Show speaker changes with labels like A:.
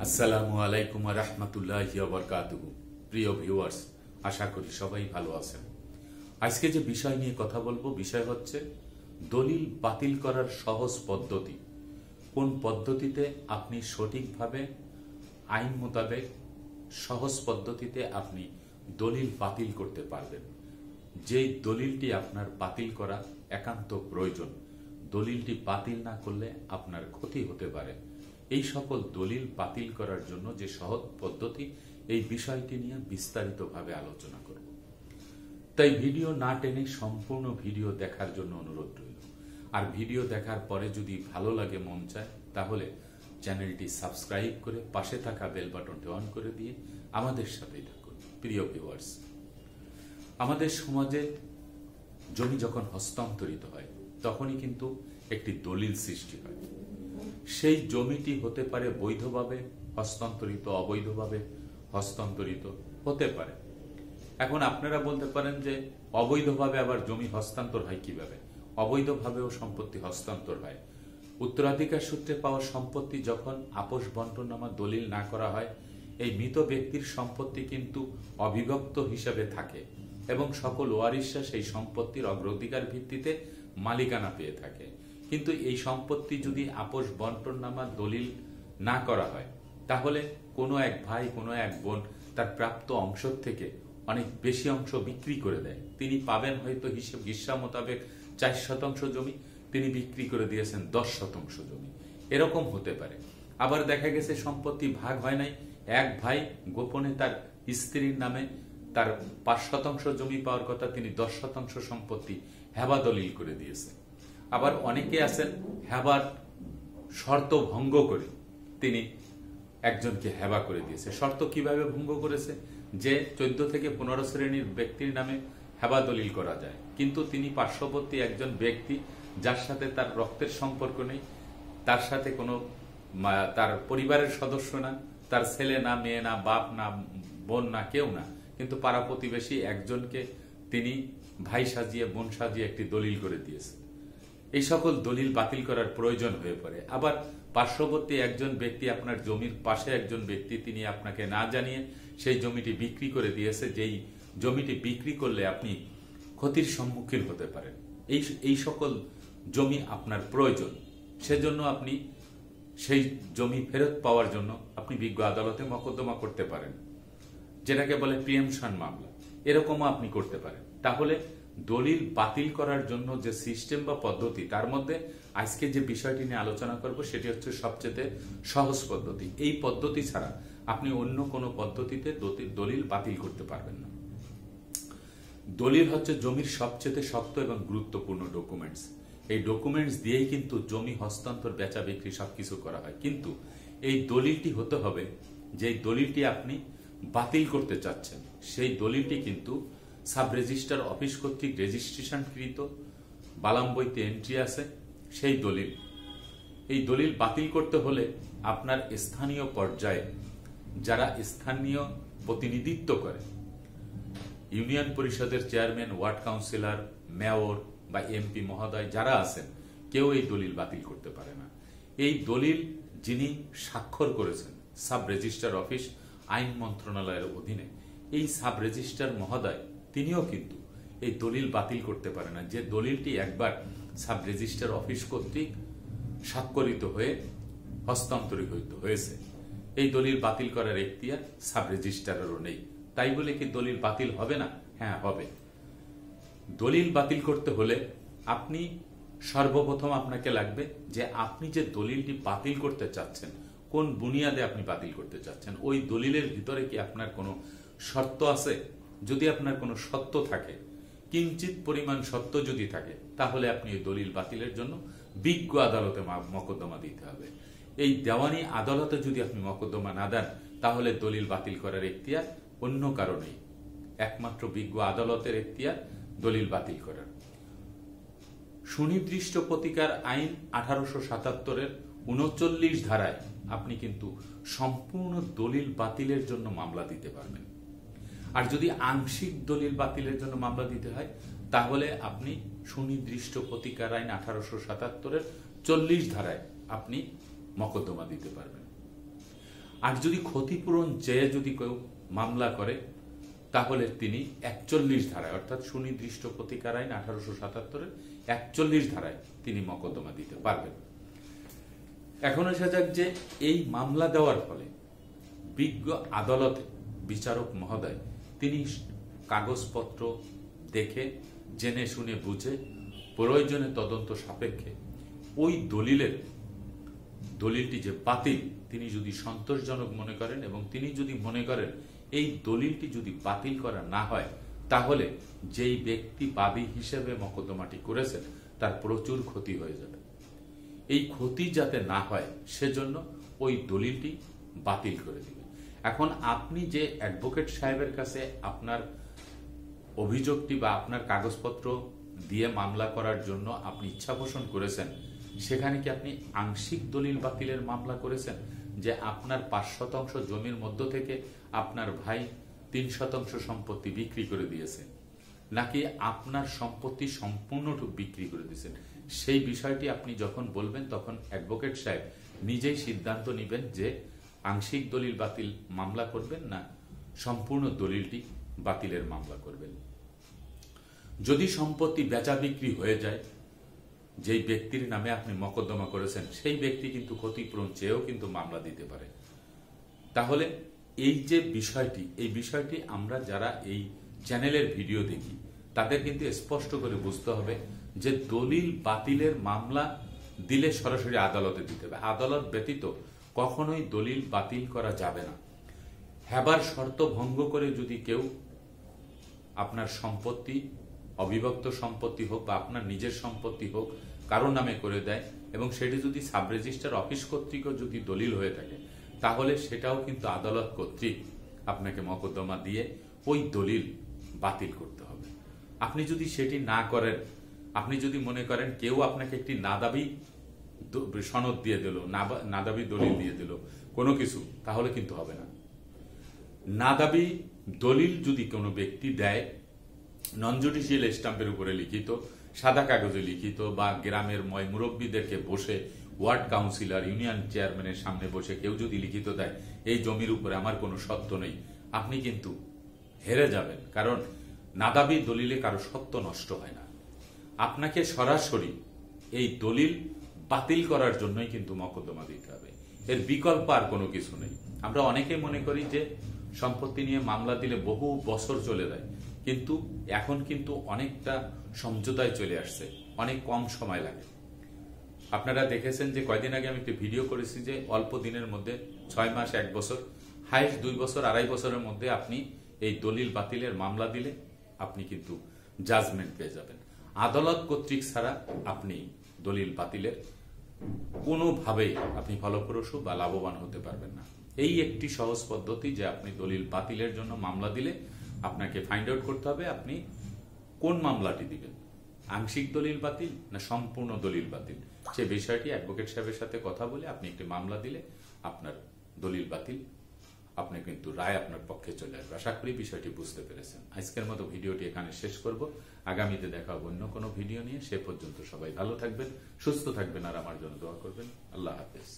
A: আসসালামু আলাইকুম ওয়া রাহমাতুল্লাহি ওয়া বারাকাতুহু। প্রিয় ভিউয়ার্স, আশা করি সবাই ভালো আছেন। আজকে যে বিষয় নিয়ে কথা বলবো, বিষয় হচ্ছে দলিল বাতিল করার সহজ পদ্ধতি। কোন পদ্ধতিতে আপনি সঠিকভাবে আইন মোতাবেক সহজ পদ্ধতিতে আপনি দলিল বাতিল করতে পারবেন। যেই দলিলটি আপনার বাতিল করা একান্ত প্রয়োজন, দলিলটি বাতিল না করলে আপনার ক্ষতি হতে পারে। এই সকল দলিল বাতিল করার জন্য যে সহজ পদ্ধতি, এই বিষয়টি নিয়ে বিস্তারিতভাবে আলোচনা করব। তাই ভিডিও না টেনে সম্পূর্ণ ভিডিও দেখার জন্য অনুরোধ রইল। আর ভিডিও দেখার পরে যদি ভালো লাগে, মন চায়, তাহলে চ্যানেলটি সাবস্ক্রাইব করে পাশে থাকা বেল বাটনটি অন করে দিয়ে আমাদের সাথেই থাকুন। প্রিয় ভিউয়ার্স, আমাদের সমাজে জমি যখন হস্তান্তরিত হয় তখনই কিন্তু একটি দলিল সৃষ্টি হয়। সেই জমিটি হতে পারে বৈধভাবে হস্তান্তরিত, অবৈধভাবে হস্তান্তরিত হতে পারে। এখন আপনারা বলতে পারেন যে অবৈধভাবে আবার জমি হস্তান্তর হয় কিভাবে? অবৈধভাবেও সম্পত্তি হস্তান্তর হয়। উত্তরাধিকার সূত্রে পাওয়া সম্পত্তি যখন আপোষ বন্টননামা দলিল না করা হয়, এই মৃত ব্যক্তির সম্পত্তি কিন্তু অবিভক্ত হিসাবে থাকে এবং সকল ওয়ারিশরা সেই সম্পত্তির অগ্রাধিকার ভিত্তিতে মালিকানা পেয়ে থাকে। কিন্তু এই সম্পত্তি যদি আপোষ বন্টননামা দলিল না করা হয়, তাহলে কোনো এক ভাই, কোনো এক বোন তার প্রাপ্ত অংশ থেকে অনেক বেশি অংশ বিক্রি করে দেয়। তিনি পাবেন হয়তো হিসাব মোতাবেক 4% জমি, তিনি বিক্রি করে দিয়েছেন 10% জমি। এরকম হতে পারে। আবার দেখা গেছে সম্পত্তি ভাগ হয় নাই, এক ভাই গোপনে তার স্ত্রীর নামে তার 5% জমি পাওয়ার কথা, তিনি 10% সম্পত্তি হেবা দলিল করে দিয়েছে। আবার অনেকে আছেন হেবার শর্ত ভঙ্গ করে তিনি একজনকে হেবা করে দিয়েছে। শর্ত কিভাবে ভঙ্গ করেছে? যে 14 থেকে 15 শ্রেণীর ব্যক্তির নামে হেবা দলিল করা যায়, কিন্তু তিনি পার্শ্ববর্তী একজন ব্যক্তি যার সাথে তার রক্তের সম্পর্ক নেই, তার সাথে কোনো তার পরিবারের সদস্য না, তার ছেলে না, মেয়ে না, বাপ না, বোন না, কেউ না, কিন্তু পাড়া প্রতিবেশী একজনকে তিনি ভাই সাজিয়ে, বোন সাজিয়ে একটি দলিল করে দিয়েছে। এই সকল দলিল বাতিল করার প্রয়োজন হয়ে পড়ে। আবার পার্শ্ববর্তী একজন ব্যক্তি, আপনার জমির পাশে একজন ব্যক্তি, তিনি আপনাকে না জানিয়ে সেই জমিটি বিক্রি করে দিয়েছে, যেই জমিটি বিক্রি করলে আপনি ক্ষতির সম্মুখীন হতে পারেন। এই সকল জমি আপনার প্রয়োজন, সেজন্য আপনি সেই জমি ফেরত পাওয়ার জন্য আপনি বিজ্ঞ আদালতে মকদ্দমা করতে পারেন, যেটাকে বলে প্রিএমশন মামলা। এরকমও আপনি করতে পারেন। তাহলে দলিল বাতিল করার জন্য যে সিস্টেম বা পদ্ধতি, তার মধ্যে আজকে যে বিষয়টি নিয়ে আলোচনা করব সেটি হচ্ছে সবচেয়ে সহজ পদ্ধতি। এই পদ্ধতি ছাড়া আপনি অন্য কোনো পদ্ধতিতে দলিল বাতিল করতে পারবেন না। দলিল হচ্ছে জমির সবচেয়ে শক্ত এবং গুরুত্বপূর্ণ ডকুমেন্টস। এই ডকুমেন্টস দিয়েই কিন্তু জমি হস্তান্তর, বেচা বিক্রি সবকিছু করা হয়। কিন্তু এই দলিলটি হতে হবে, যে দলিলটি আপনি বাতিল করতে চাচ্ছেন, সেই দলিলটি কিন্তু সাব রেজিস্ট্রার অফিস কর্তৃক রেজিস্ট্রেশনকৃত, বালাম বইতে এন্ট্রি আছে সেই দলিল। এই দলিল বাতিল করতে হলে আপনার স্থানীয় পর্যায়ে যারা স্থানীয় প্রতিনিধিত্ব করে, ইউনিয়ন পরিষদের চেয়ারম্যান, ওয়ার্ড কাউন্সিলর, মেয়র বা এমপি মহোদয় যারা আছেন, কেউ এই দলিল বাতিল করতে পারে না। এই দলিল যিনি স্বাক্ষর করেছেন, সাব রেজিস্ট্রার অফিস আইন মন্ত্রণালয়ের অধীনে, এই সাব রেজিস্ট্রার মহোদয় তিনিও কিন্তু এই দলিল বাতিল করতে পারে না। যে দলিলটি একবার সাব রেজিস্ট্রার অফিস কর্তৃক স্বাক্ষরিত হয়ে হস্তান্তরিত হয়েছে, এই দলিল বাতিল করার এখতিয়ার সাব রেজিস্ট্রারেরও নেই। তাই বলে কি দলিল বাতিল হবে না? হ্যাঁ, হবে। দলিল বাতিল করতে হলে আপনি সর্বপ্রথম আপনাকে লাগবে যে আপনি যে দলিলটি বাতিল করতে চাচ্ছেন, কোন বুনিয়াদে আপনি বাতিল করতে চাচ্ছেন, ওই দলিলের ভিতরে কি আপনার কোনো শর্ত আছে? যদি আপনার কোনো সত্য থাকে, কিঞ্চিত পরিমাণ সত্য যদি থাকে, তাহলে আপনি এই দলিল বাতিলের জন্য বিজ্ঞ আদালতে মকদ্দমা দিতে হবে। এই দেওয়ানি আদালতে যদি আপনি মকদ্দমা না দেন, তাহলে দলিল বাতিল করার এখতিয়ার অন্য কারণেই, একমাত্র বিজ্ঞ আদালতের এখতিয়ার দলিল বাতিল করার। সুনির্দিষ্ট প্রতিকার আইন 1877-এর 39 ধারায় আপনি কিন্তু সম্পূর্ণ দলিল বাতিলের জন্য মামলা দিতে পারবেন। আর যদি আংশিক দলিল বাতিলের জন্য মামলা দিতে হয়, তাহলে আপনি সুনির্দিষ্ট প্রতিকার আইন 1877-এর 40 ধারায় আপনি মকদ্দমা দিতে পারবেন। আর যদি ক্ষতিপূরণ চেয়ে যদি কেউ মামলা করে তাহলে তিনি 41 ধারায় অর্থাৎ সুনির্দিষ্ট প্রতিকার আইন 1877-এর 41 ধারায় তিনি মকদ্দমা দিতে পারবেন। এখন আসা যাক যে এই মামলা দেওয়ার ফলে বিজ্ঞ আদালতে বিচারক মহোদয় তিনি কাগজপত্র দেখে জেনে শুনে বুঝে প্রয়োজনে তদন্ত সাপেক্ষে ওই দলিলটি যে বাতিল তিনি যদি সন্তোষজনক মনে করেন এবং তিনি যদি মনে করেন এই দলিলটি যদি বাতিল করা না হয় তাহলে যেই ব্যক্তি বাদী হিসেবে মকদ্দমাটি করেছেন তার প্রচুর ক্ষতি হয়ে যাবে, এই ক্ষতি যাতে না হয় সেজন্য ওই দলিলটি বাতিল করে দিবে। এখন আপনি যে অ্যাডভোকেট সাহেবের কাছে আপনার অভিযোগটি বা আপনার কাগজপত্র দিয়ে মামলা করার জন্য আপনি ইচ্ছা পোষণ করেছেন, সেখানে কি আপনি আংশিক দলিল বাতিলের মামলা করেছেন যে আপনার 5% জমির মধ্য থেকে আপনার ভাই 3% সম্পত্তি বিক্রি করে দিয়েছে, নাকি আপনার সম্পত্তি সম্পূর্ণটুকু বিক্রি করে দিয়েছেন? সেই বিষয়টি আপনি যখন বলবেন তখন অ্যাডভোকেট সাহেব নিজেই সিদ্ধান্ত নেবেন যে আংশিক দলিল বাতিল মামলা করবেন না সম্পূর্ণ দলিলটি বাতিলের মামলা করবেন। যদি সম্পত্তি বেচা বিক্রি হয়ে যায়, যেই ব্যক্তির নামে আপনি মকদ্দমা করেছেন সেই ব্যক্তি কিন্তু ক্ষতিপূরণ চেয়েও কিন্তু মামলা দিতে পারে। তাহলে এই যে বিষয়টি আমরা যারা এই চ্যানেলের ভিডিও দেখি তাদের কিন্তু স্পষ্ট করে বুঝতে হবে যে দলিল বাতিলের মামলা দিলে সরাসরি আদালতে দিতে হবে, আদালত ব্যতীত কখনোই দলিল বাতিল করা যাবে না। হেবার শর্ত ভঙ্গ করে যদি কেউ আপনার সম্পত্তি, অবিভক্ত সম্পত্তি হোক বা আপনার নিজের সম্পত্তি হোক, কারো নামে করে দেয় এবং সেটি যদি সাব রেজিস্ট্রার অফিস কর্তৃক যদি দলিল হয়ে থাকে তাহলে সেটাও কিন্তু আদালত কর্তৃক আপনাকে মকদ্দমা দিয়ে ওই দলিল বাতিল করতে হবে। আপনি যদি সেটি না করেন, আপনি যদি মনে করেন কেউ আপনাকে একটি নাদাবি সনদ দিয়ে দিল, নাদাবি দলিল দিয়ে দিল কোনো কিছু, তাহলে কিন্তু হবে না। নাদাবি দলিল যদি কোনো ব্যক্তি দেয় নন জুডিশিয়াল স্ট্যাম্পের উপরে লিখিত, সাদা কাগজে লিখিত, বা গ্রামের মুরব্বীদেরকে বসে ওয়ার্ড কাউন্সিলর, ইউনিয়ন চেয়ারম্যানের সামনে বসে কেউ যদি লিখিত দেয় এই জমির উপরে আমার কোনো সত্ত্ব নেই, আপনি কিন্তু হেরে যাবেন। কারণ নাদাবি দলিলে কারো সত্ত্ব নষ্ট হয় না। আপনাকে সরাসরি এই দলিল বাতিল করার জন্যই কিন্তু মকদ্দমা দিতে হবে, এর বিকল্প আর কোনো কিছু নেই। আমরা অনেকে মনে করি যে সম্পত্তি নিয়ে মামলা দিলে বহু বছর চলে যায়, কিন্তু এখন কিন্তু অনেকটা সমঝোতায় চলে আসছে, অনেক কম সময় লাগে। আপনারা দেখেছেন যে কয়দিন আগে আমি একটি ভিডিও করেছি যে অল্প দিনের মধ্যে 6 মাস 1 বছর, হাইস্ট 2 বছর 2.5 বছরের মধ্যে আপনি এই দলিল বাতিলের মামলা দিলে আপনি কিন্তু জাজমেন্ট পেয়ে যাবেন। আদালত কর্তৃক ছাড়া আপনি দলিল বাতিলের কোনোভাবেই আপনি ফলপ্রসূ বা লাভবান হতে পারবেন না। এই একটি সহজ পদ্ধতি যে আপনি দলিল বাতিলের জন্য মামলা দিলে আপনাকে ফাইন্ড আউট করতে হবে আপনি কোন মামলাটি দিবেন, আংশিক দলিল বাতিল না সম্পূর্ণ দলিল বাতিল। সে বিষয়টি অ্যাডভোকেট সাহেবের সাথে কথা বলে আপনি একটি মামলা দিলে আপনার দলিল বাতিল, আপনি কিন্তু রায় আপনার পক্ষে চলে আসবে। আশা করি বিষয়টি বুঝতে পেরেছেন। আজকের মতো ভিডিওটি এখানে শেষ করব। আগামীতে দেখা হবে অন্য কোনো ভিডিও নিয়ে। সে পর্যন্ত সবাই ভালো থাকবেন, সুস্থ থাকবেন আর আমার জন্য দোয়া করবেন। আল্লাহ হাফেজ।